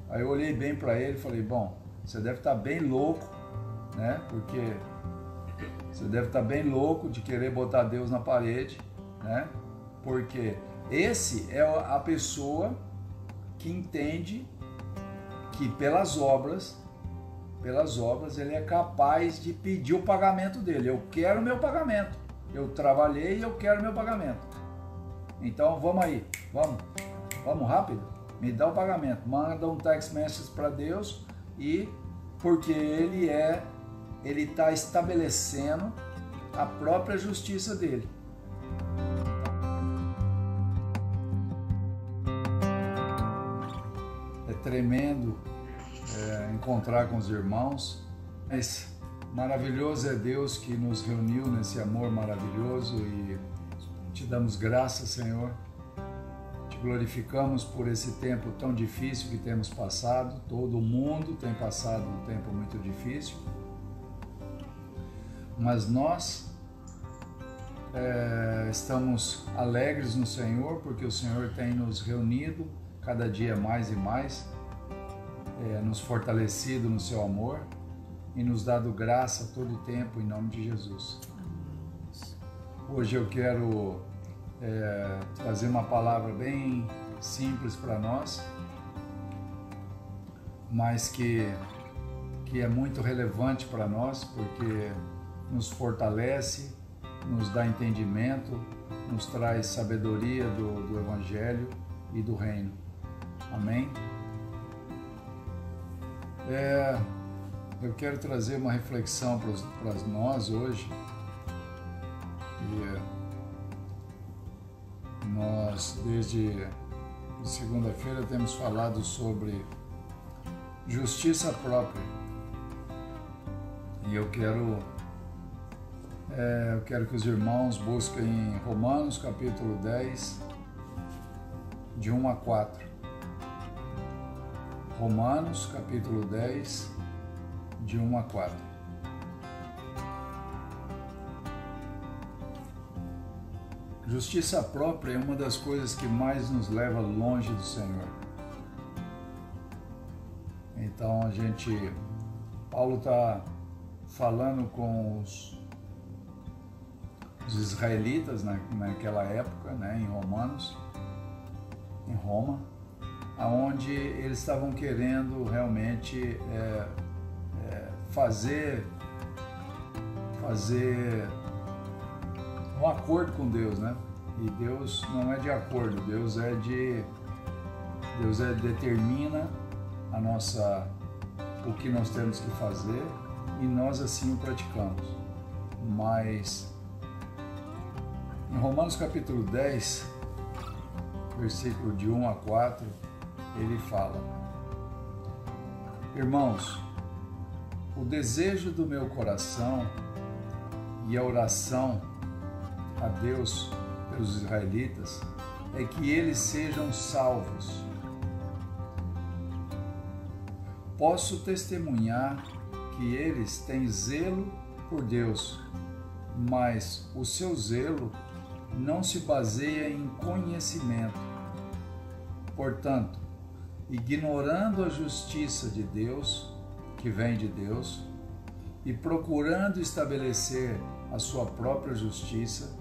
Aí eu olhei bem para ele e falei, bom, você deve estar bem louco, né? Porque você deve estar bem louco de querer botar Deus na parede, né? Porque esse é a pessoa que entende que pelas obras ele é capaz de pedir o pagamento dele. Eu quero meu pagamento. Eu trabalhei e eu quero meu pagamento. Então vamos aí, vamos rápido. Me dá o pagamento. Manda um text message para Deus e porque ele está estabelecendo a própria justiça dele. É tremendo encontrar com os irmãos, mas maravilhoso é Deus que nos reuniu nesse amor maravilhoso e te damos graças, Senhor. Te glorificamos por esse tempo tão difícil que temos passado. Todo mundo tem passado um tempo muito difícil, mas nós estamos alegres no Senhor porque o Senhor tem nos reunido cada dia mais e mais, nos fortalecido no seu amor e nos dado graça todo o tempo em nome de Jesus. Hoje eu quero trazer uma palavra bem simples para nós, mas que é muito relevante para nós porque nos fortalece, nos dá entendimento, nos traz sabedoria do Evangelho e do Reino. Amém? Eu quero trazer uma reflexão para nós hoje. Nós, desde segunda-feira, temos falado sobre justiça própria. E eu quero que os irmãos busquem em Romanos capítulo 10, de 1 a 4. Romanos capítulo 10, de 1 a 4. Justiça própria é uma das coisas que mais nos leva longe do Senhor. Então Paulo está falando com os israelitas naquela época, né, em Roma, aonde eles estavam querendo realmente fazer um acordo com Deus, né? E Deus não é de acordo, Deus determina o que nós temos que fazer e nós assim o praticamos. Mas em Romanos capítulo 10, versículo de 1 a 4, ele fala: Irmãos, o desejo do meu coração e a oração a Deus pelos israelitas é que eles sejam salvos. Posso testemunhar que eles têm zelo por Deus, mas o seu zelo não se baseia em conhecimento. Portanto, ignorando a justiça de Deus, que vem de Deus, e procurando estabelecer a sua própria justiça,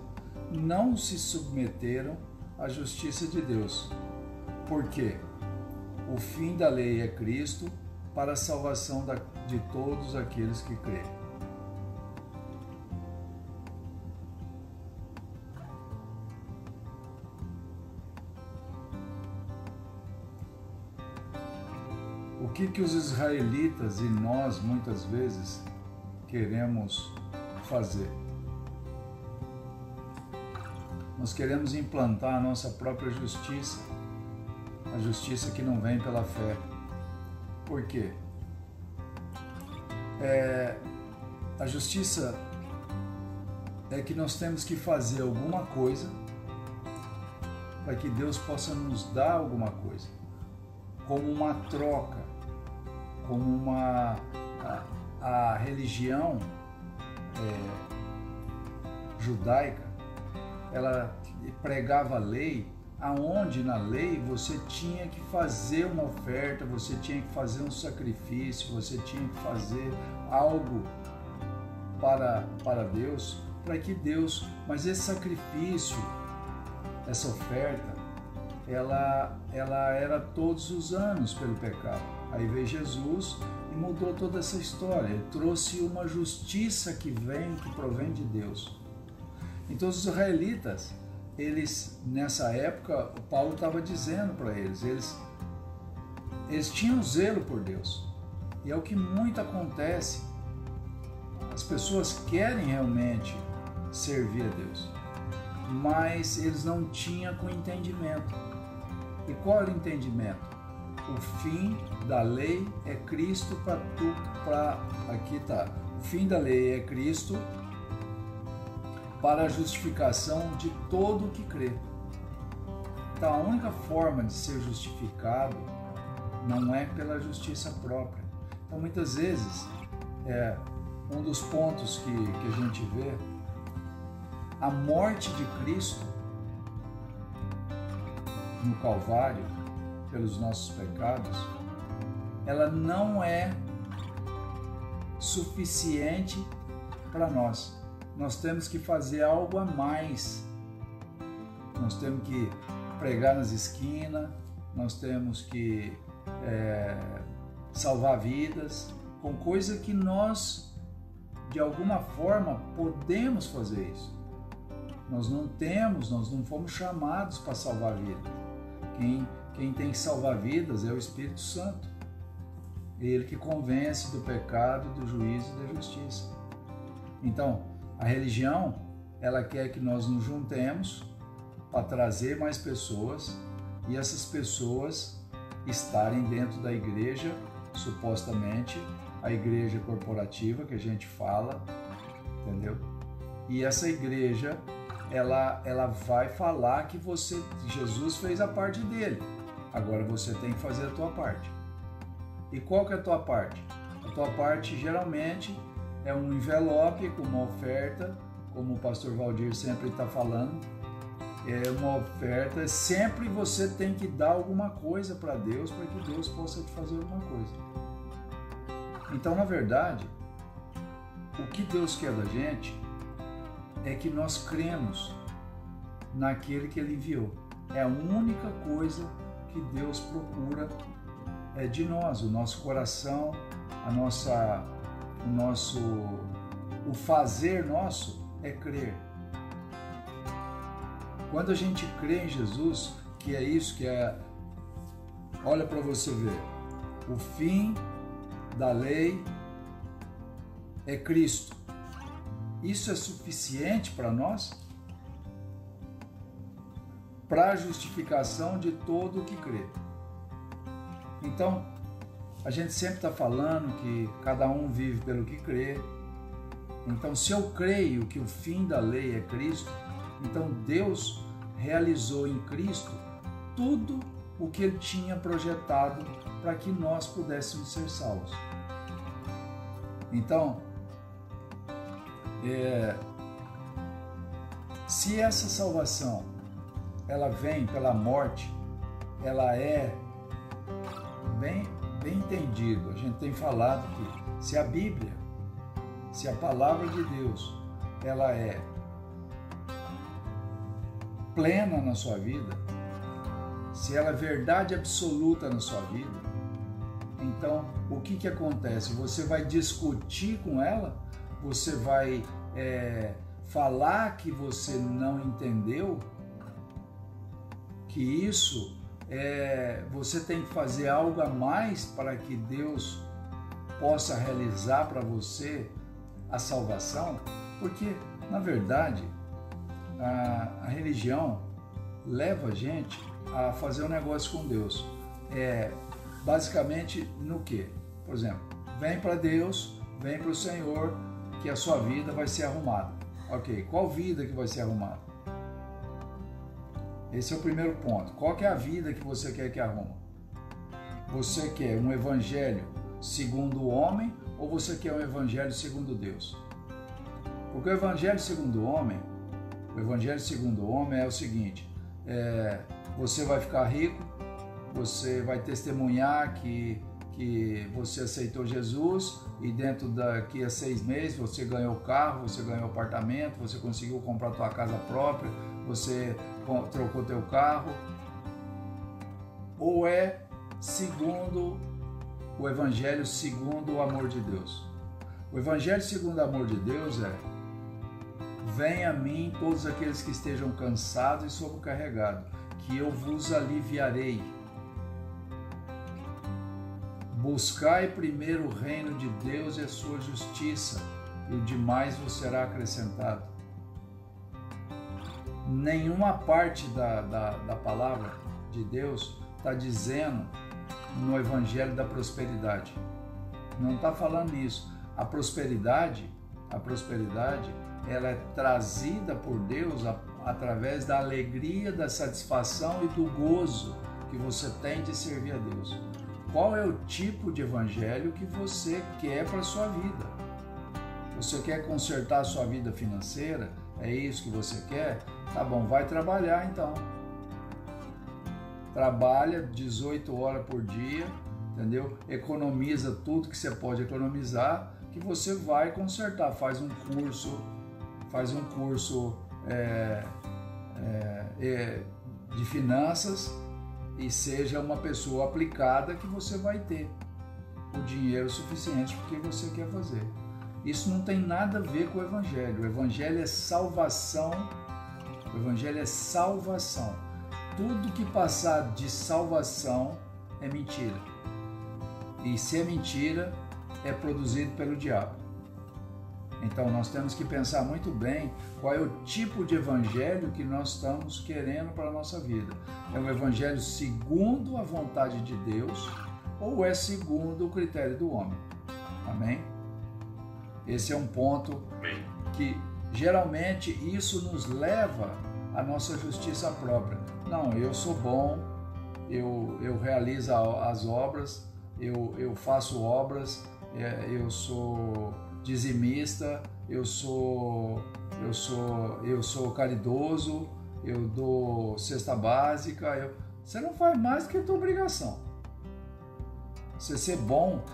não se submeteram à justiça de Deus. Porque o fim da lei é Cristo para a salvação de todos aqueles que creem. O que os israelitas e nós muitas vezes queremos fazer? Nós queremos implantar a nossa própria justiça, a justiça que não vem pela fé. Por quê? A justiça é que nós temos que fazer alguma coisa para que Deus possa nos dar alguma coisa, como uma troca, como a religião judaica, ela pregava a lei aonde na lei você tinha que fazer uma oferta, você tinha que fazer um sacrifício, você tinha que fazer algo para Deus, para que Deus, mas esse sacrifício, essa oferta, ela era todos os anos pelo pecado. Aí veio Jesus e mudou toda essa história. Ele trouxe uma justiça que provém de Deus. Então os israelitas, eles nessa época, o Paulo estava dizendo para eles, eles tinham zelo por Deus. E é o que muito acontece. As pessoas querem realmente servir a Deus, mas eles não tinham com entendimento. E qual era o entendimento? O fim da lei é Cristo aqui está. O fim da lei é Cristo para a justificação de todo o que crê. Então a única forma de ser justificado não é pela justiça própria. Então muitas vezes um dos pontos que a gente vê, a morte de Cristo no Calvário pelos nossos pecados, ela não é suficiente para nós. Nós temos que fazer algo a mais. Nós temos que pregar nas esquinas, nós temos que salvar vidas, com coisa que nós, de alguma forma, podemos fazer isso. Nós não fomos chamados para salvar vidas. Quem tem que salvar vidas é o Espírito Santo. Ele que convence do pecado, do juízo e da justiça. Então, a religião, ela quer que nós nos juntemos para trazer mais pessoas e essas pessoas estarem dentro da igreja, supostamente, a igreja corporativa que a gente fala, entendeu? E essa igreja, ela vai falar que Jesus fez a parte dele. Agora você tem que fazer a tua parte. E qual que é a tua parte? A tua parte geralmente é um envelope com uma oferta, como o pastor Valdir sempre está falando. É uma oferta, sempre você tem que dar alguma coisa para Deus, para que Deus possa te fazer alguma coisa. Então, na verdade, o que Deus quer da gente é que nós cremos naquele que Ele enviou. É a única coisa que Deus procura de nós, o nosso coração, o fazer nosso é crer. Quando a gente crê em Jesus, que é isso, olha para você ver, o fim da lei é Cristo. Isso é suficiente para nós? Para a justificação de todo o que crê. Então, a gente sempre está falando que cada um vive pelo que crê. Então, se eu creio que o fim da lei é Cristo, então Deus realizou em Cristo tudo o que Ele tinha projetado para que nós pudéssemos ser salvos. Então, se essa salvação ela vem pela morte, ela é bem entendido. A gente tem falado que se a Bíblia, se a palavra de Deus, ela é plena na sua vida, se ela é verdade absoluta na sua vida, então o que acontece? Você vai discutir com ela, você vai falar que você não entendeu, que isso você tem que fazer algo a mais para que Deus possa realizar para você a salvação, porque na verdade a religião leva a gente a fazer um negócio com Deus. Basicamente no que? Por exemplo, vem para Deus, vem para o Senhor, que a sua vida vai ser arrumada. Ok, qual vida que vai ser arrumada? Esse é o primeiro ponto. Qual que é a vida que você quer que arruma? Você quer um evangelho segundo o homem ou você quer um evangelho segundo Deus? Porque o evangelho segundo o homem é o seguinte, você vai ficar rico, você vai testemunhar que você aceitou Jesus e dentro daqui a 6 meses você ganhou carro, você ganhou apartamento, você conseguiu comprar tua casa própria, você trocou teu carro. Ou é segundo o Evangelho segundo o amor de Deus? O Evangelho segundo o amor de Deus é: venha a mim todos aqueles que estejam cansados e sobrecarregados, que eu vos aliviarei. Buscai primeiro o reino de Deus e a sua justiça, e o demais vos será acrescentado. Nenhuma parte da palavra de Deus está dizendo no Evangelho da prosperidade. Não está falando isso. A prosperidade, ela é trazida por Deus através da alegria, da satisfação e do gozo que você tem de servir a Deus. Qual é o tipo de evangelho que você quer para a sua vida? Você quer consertar a sua vida financeira? É isso que você quer? Tá bom, vai trabalhar então. Trabalha 18 horas por dia, entendeu? Economiza tudo que você pode economizar, que você vai consertar. Faz um curso de finanças e seja uma pessoa aplicada, que você vai ter o dinheiro suficiente para o que você quer fazer. Isso não tem nada a ver com o Evangelho. O Evangelho é salvação. O Evangelho é salvação. Tudo que passar de salvação é mentira. E se é mentira, é produzido pelo diabo. Então nós temos que pensar muito bem qual é o tipo de evangelho que nós estamos querendo para a nossa vida. É um evangelho segundo a vontade de Deus ou é segundo o critério do homem? Amém? Esse é um ponto que geralmente isso nos leva à nossa justiça própria. Não, eu sou bom, eu realizo as obras, eu faço obras, eu sou dizimista, eu sou caridoso, eu dou cesta básica. Você não faz mais do que a tua obrigação. Você ser bom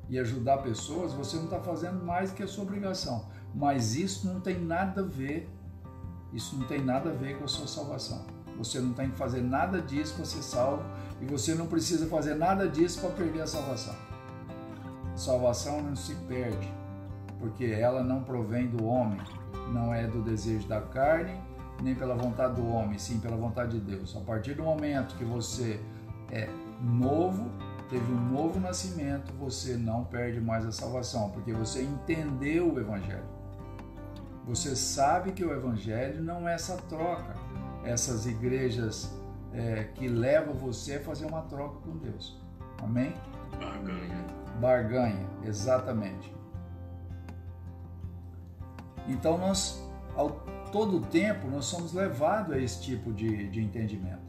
e ajudar pessoas, você não está fazendo mais do que a sua obrigação. Mas isso não tem nada a ver, com a sua salvação. Você não tem que fazer nada disso para ser salvo e você não precisa fazer nada disso para perder a salvação. Salvação não se perde, porque ela não provém do homem, não é do desejo da carne, nem pela vontade do homem, sim pela vontade de Deus. A partir do momento que você é novo, teve um novo nascimento, você não perde mais a salvação, porque você entendeu o Evangelho. Você sabe que o Evangelho não é essa troca, essas igrejas que levam você a fazer uma troca com Deus. Amém? Barganha, exatamente. Então nós, todo tempo, nós somos levados a esse tipo de entendimento,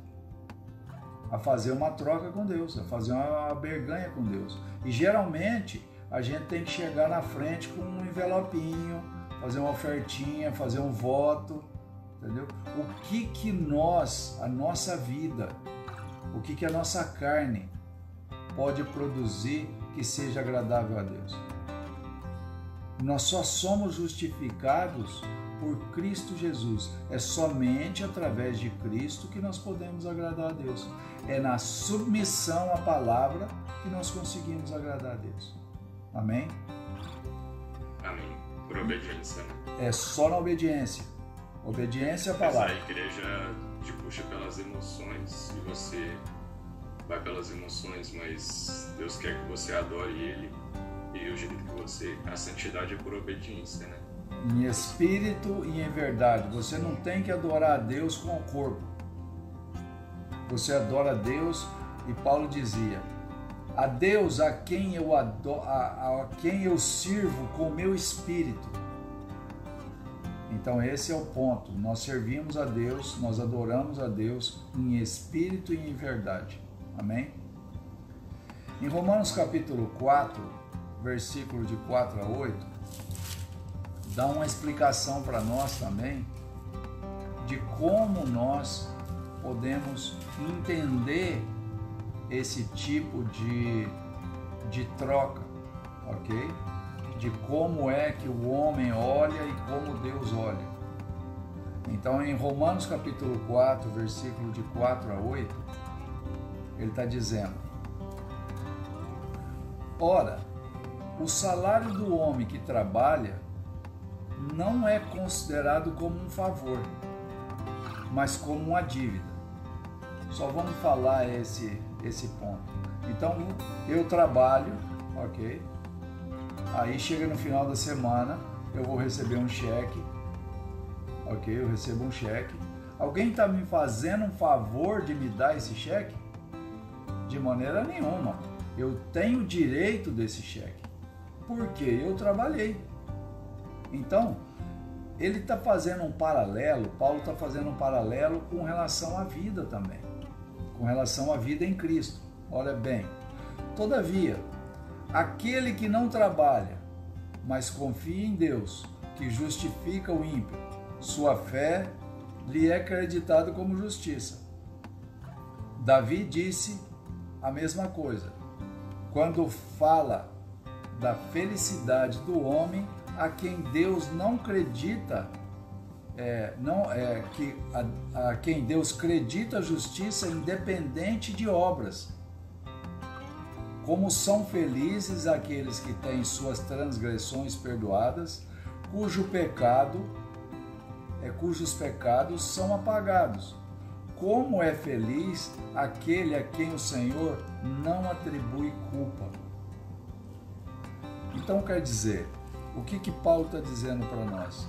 a fazer uma troca com Deus, a fazer uma barganha com Deus. E geralmente a gente tem que chegar na frente com um envelopinho, fazer uma ofertinha, fazer um voto, entendeu? O que nós, a nossa vida, o que a nossa carne pode produzir que seja agradável a Deus? Nós só somos justificados por Cristo Jesus. É somente através de Cristo que nós podemos agradar a Deus. É na submissão à palavra que nós conseguimos agradar a Deus. Amém? Amém. Por obediência, né? É só na obediência. Obediência à palavra. Mas a igreja te puxa pelas emoções e você vai pelas emoções, mas Deus quer que você adore Ele e o jeito que você... A santidade é por obediência, né? Em espírito e em verdade. Você não tem que adorar a Deus com o corpo. Você adora a Deus, e Paulo dizia: a Deus a quem eu adoro, a quem eu sirvo com o meu espírito. Então esse é o ponto. Nós servimos a Deus, nós adoramos a Deus em espírito e em verdade. Amém? Em Romanos capítulo 4, versículo de 4 a 8, dá uma explicação para nós também de como nós podemos entender esse tipo de troca, ok? De como é que o homem olha e como Deus olha. Então, em Romanos capítulo 4, versículo de 4 a 8, ele está dizendo: ora, o salário do homem que trabalha não é considerado como um favor, mas como uma dívida. Só vamos falar esse ponto. Então, eu trabalho, ok? Aí chega no final da semana, eu vou receber um cheque, ok? Eu recebo um cheque. Alguém está me fazendo um favor de me dar esse cheque? De maneira nenhuma. Eu tenho direito desse cheque, porque eu trabalhei. Então, ele está fazendo um paralelo, Paulo está fazendo um paralelo com relação à vida também, com relação à vida em Cristo. Olha bem, todavia, aquele que não trabalha, mas confia em Deus, que justifica o ímpio, sua fé lhe é acreditada como justiça. Davi disse a mesma coisa, quando fala da felicidade do homem a quem Deus não acredita, a quem Deus acredita a justiça independente de obras. Como são felizes aqueles que têm suas transgressões perdoadas, cujos pecados são apagados. Como é feliz aquele a quem o Senhor não atribui culpa. Então quer dizer, o que Paulo está dizendo para nós?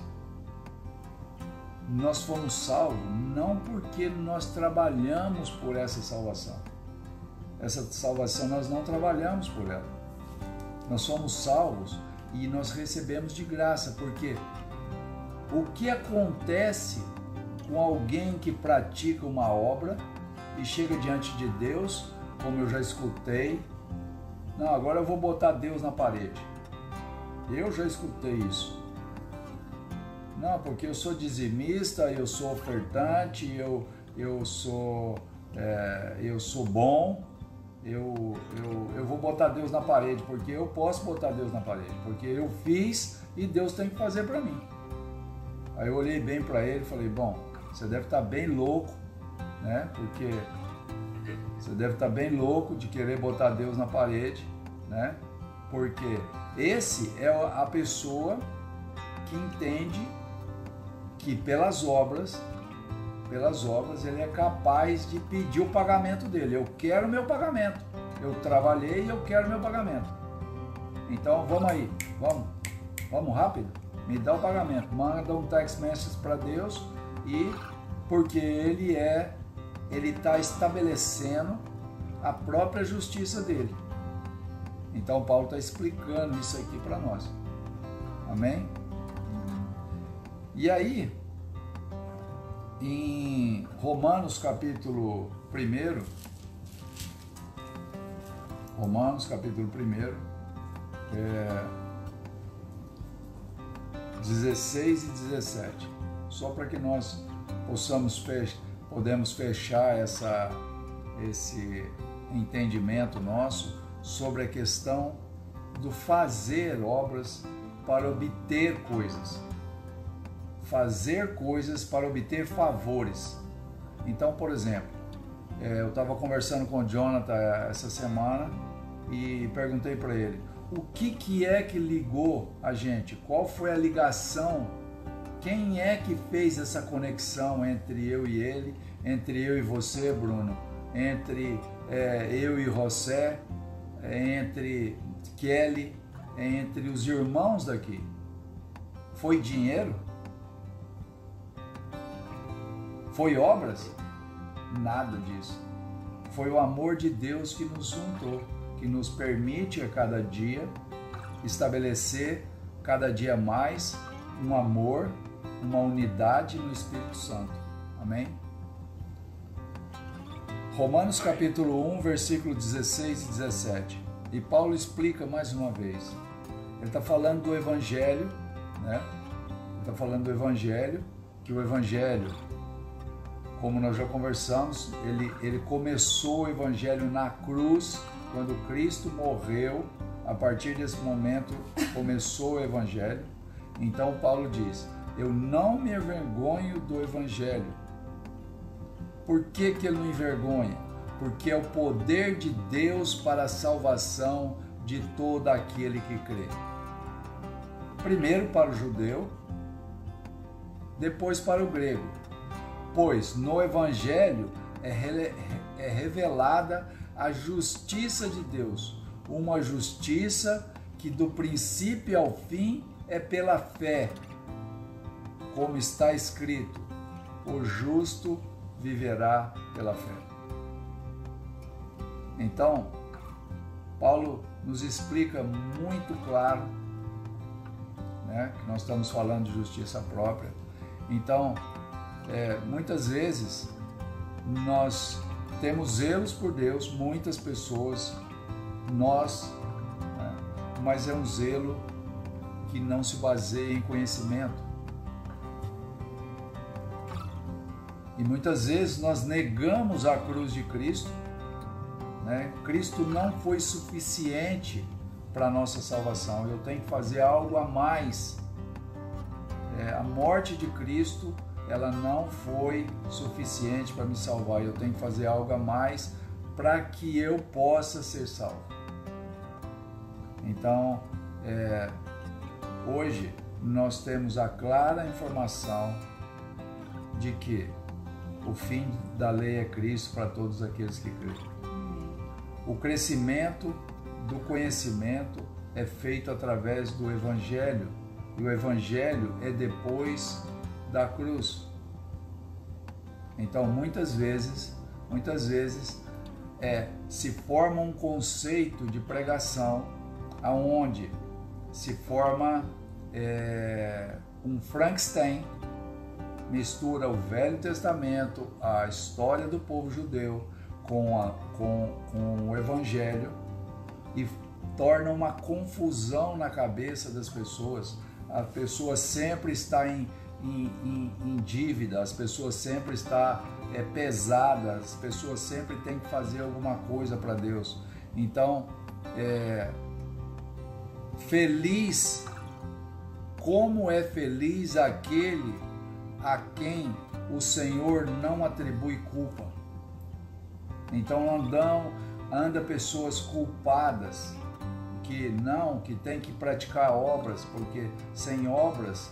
Nós fomos salvos não porque nós trabalhamos por essa salvação. Essa salvação nós não trabalhamos por ela. Nós somos salvos e nós recebemos de graça, porque o que acontece com alguém que pratica uma obra e chega diante de Deus, como eu já escutei, não, agora eu vou botar Deus na parede. Eu já escutei isso. Não, porque eu sou dizimista, eu sou ofertante, eu sou bom, eu vou botar Deus na parede, porque eu posso botar Deus na parede, porque eu fiz e Deus tem que fazer para mim. Aí eu olhei bem para ele e falei, bom, você deve estar bem louco, né? Porque você deve estar bem louco de querer botar Deus na parede, né? Porque esse é a pessoa que entende que pelas obras ele é capaz de pedir o pagamento dele. Eu quero meu pagamento. Eu trabalhei e eu quero meu pagamento. Então vamos aí, vamos rápido. Me dá o pagamento. Manda um text message para Deus e porque ele está estabelecendo a própria justiça dele. Então Paulo está explicando isso aqui para nós. Amém? E aí, em Romanos capítulo 1, 16 e 17, só para que nós podemos fechar esse entendimento nosso sobre a questão do fazer obras para obter coisas. Fazer coisas para obter favores. Então, por exemplo, eu estava conversando com o Jonathan essa semana e perguntei para ele, o que é que ligou a gente? Qual foi a ligação? Quem é que fez essa conexão entre eu e ele, entre eu e você, Bruno, entre eu e José, entre Kelly, entre os irmãos daqui? Foi dinheiro? Foi obras? Nada disso. Foi o amor de Deus que nos juntou, que nos permite a cada dia estabelecer cada dia mais um amor, uma unidade no Espírito Santo. Amém? Romanos capítulo 1, versículo 16 e 17. E Paulo explica mais uma vez. Ele está falando do Evangelho, né? Ele está falando do Evangelho, que o Evangelho, como nós já conversamos, ele começou o evangelho na cruz, quando Cristo morreu. A partir desse momento começou o evangelho. Então Paulo diz: eu não me envergonho do evangelho. Por que ele não envergonha? Porque é o poder de Deus para a salvação de todo aquele que crê. Primeiro para o judeu, depois para o grego. Pois no evangelho é revelada a justiça de Deus, uma justiça que do princípio ao fim é pela fé, como está escrito: o justo viverá pela fé. Então, Paulo nos explica muito claro, né, que nós estamos falando de justiça própria. Então, muitas vezes nós temos zelos por Deus, muitas pessoas, nós, né, mas é um zelo que não se baseia em conhecimento. E muitas vezes nós negamos a cruz de Cristo, né? Cristo não foi suficiente para a nossa salvação. Eu tenho que fazer algo a mais. A morte de Cristo, ela não foi suficiente para me salvar. Eu tenho que fazer algo a mais para que eu possa ser salvo. Então, hoje nós temos a clara informação de que o fim da lei é Cristo para todos aqueles que creem. O crescimento do conhecimento é feito através do Evangelho, e o Evangelho é depois da cruz. Então, muitas vezes se forma um conceito de pregação aonde se forma um Frankenstein, mistura o Velho Testamento, a história do povo judeu com o Evangelho e torna uma confusão na cabeça das pessoas. A pessoa sempre está em dívida, as pessoas sempre estão pesadas, as pessoas sempre têm que fazer alguma coisa para Deus. Então, feliz, como é feliz aquele a quem o Senhor não atribui culpa. Então anda pessoas culpadas que tem que praticar obras, porque sem obras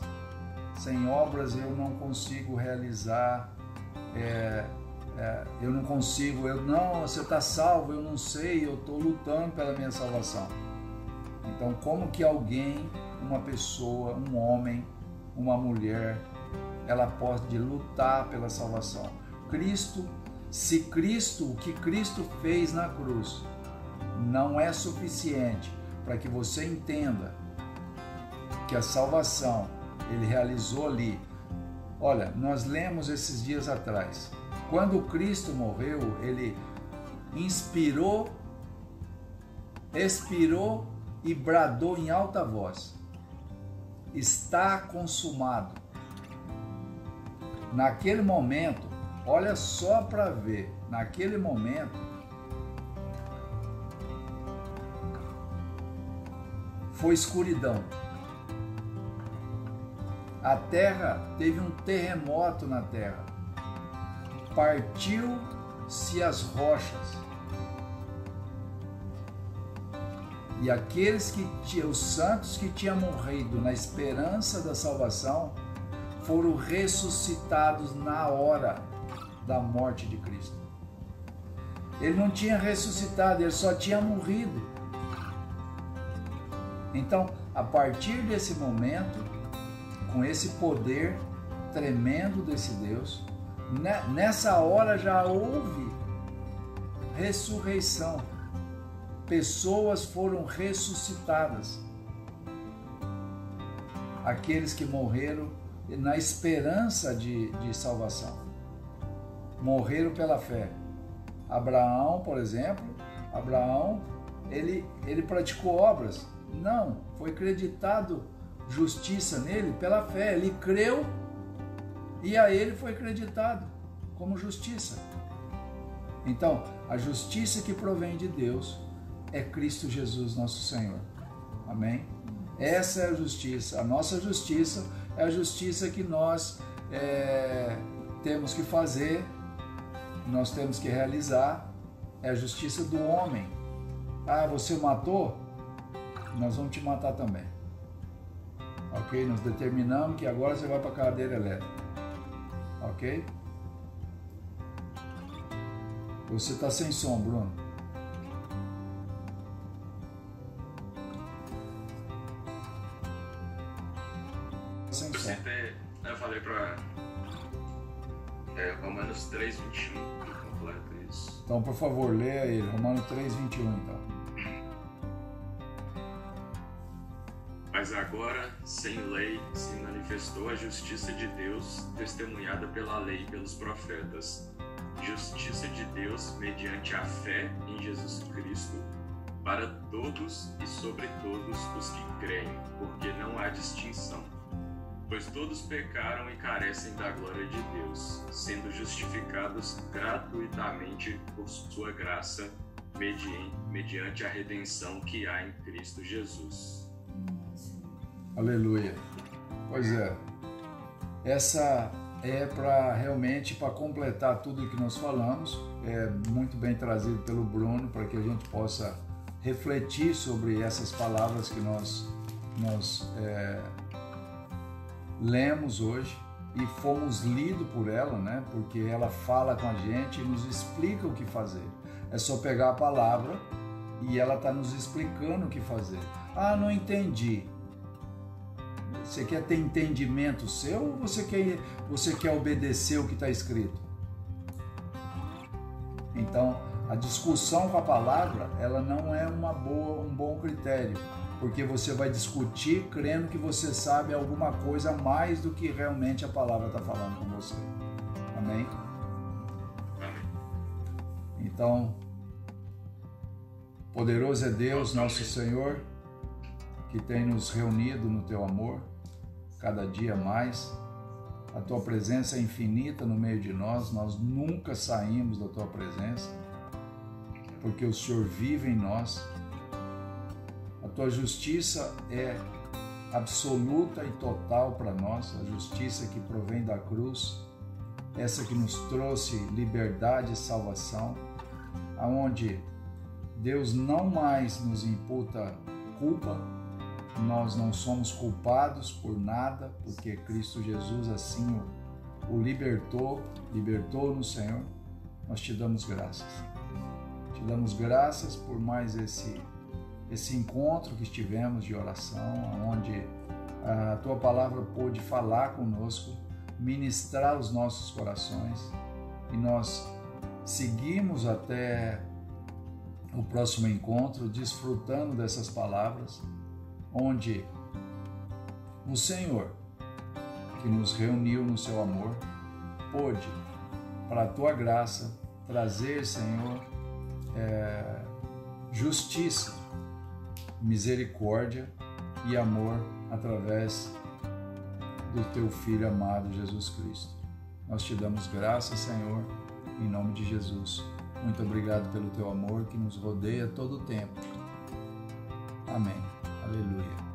eu não consigo realizar, você está salvo, eu não sei, eu estou lutando pela minha salvação. Então, como que alguém, uma pessoa, um homem, uma mulher, ela pode lutar pela salvação? O que Cristo fez na cruz não é suficiente para que você entenda que a salvação Ele realizou ali. Olha, nós lemos esses dias atrás, quando Cristo morreu, Ele inspirou, expirou e bradou em alta voz: está consumado. Naquele momento, olha só para ver, naquele momento, foi escuridão. A terra teve um terremoto na terra. Partiu-se as rochas. E os santos que tinham morrido na esperança da salvação foram ressuscitados na hora da morte de Cristo. Ele não tinha ressuscitado, ele só tinha morrido. Então, a partir desse momento, com esse poder tremendo desse Deus, nessa hora já houve ressurreição. Pessoas foram ressuscitadas. Aqueles que morreram na esperança de salvação. Morreram pela fé. Abraão, por exemplo, ele praticou obras? Não, foi acreditado justiça nele pela fé. Ele creu e a ele foi acreditado como justiça. Então, a justiça que provém de Deus é Cristo Jesus, nosso Senhor. Amém? Essa é a justiça. A nossa justiça é a justiça que nós temos que fazer, nós temos que realizar. É a justiça do homem. Ah, você matou? Nós vamos te matar também. Ok? Nós determinamos que agora você vai para a cadeira elétrica. Ok? Você está sem som, Bruno. Sem som. Eu falei para Romanos 3:21 completo isso. Então, por favor, leia ele. Romanos 3:21, então. Mas agora, sem lei, se manifestou a justiça de Deus, testemunhada pela lei e pelos profetas. Justiça de Deus mediante a fé em Jesus Cristo, para todos e sobre todos os que creem, porque não há distinção. Pois todos pecaram e carecem da glória de Deus, sendo justificados gratuitamente por sua graça, mediante a redenção que há em Cristo Jesus. Aleluia. Pois é. Essa é realmente para completar tudo o que nós falamos. É muito bem trazido pelo Bruno para que a gente possa refletir sobre essas palavras que nós lemos hoje e fomos lidos por ela, né? Porque ela fala com a gente e nos explica o que fazer. É só pegar a palavra e ela está nos explicando o que fazer. Ah, não entendi. Você quer ter entendimento seu ou você quer obedecer o que está escrito? Então, a discussão com a palavra, ela não é um bom critério, porque você vai discutir crendo que você sabe alguma coisa a mais do que realmente a palavra está falando com você. Amém? Então, poderoso é Deus, nosso Senhor, que tem nos reunido no Teu amor, cada dia mais. A Tua presença é infinita no meio de nós, nós nunca saímos da Tua presença, porque o Senhor vive em nós. A Tua justiça é absoluta e total para nós, a justiça que provém da cruz, essa que nos trouxe liberdade e salvação, aonde Deus não mais nos imputa culpa, nós não somos culpados por nada, porque Cristo Jesus assim o libertou no Senhor. Nós te damos graças. Te damos graças por mais esse encontro que estivemos de oração, onde a Tua palavra pôde falar conosco, ministrar os nossos corações, e nós seguimos até o próximo encontro, desfrutando dessas palavras, onde o Senhor, que nos reuniu no Seu amor, pôde, para a Tua graça, trazer, Senhor, justiça, misericórdia e amor através do Teu Filho amado Jesus Cristo. Nós te damos graças, Senhor, em nome de Jesus. Muito obrigado pelo Teu amor que nos rodeia todo o tempo. Amém. Aleluia.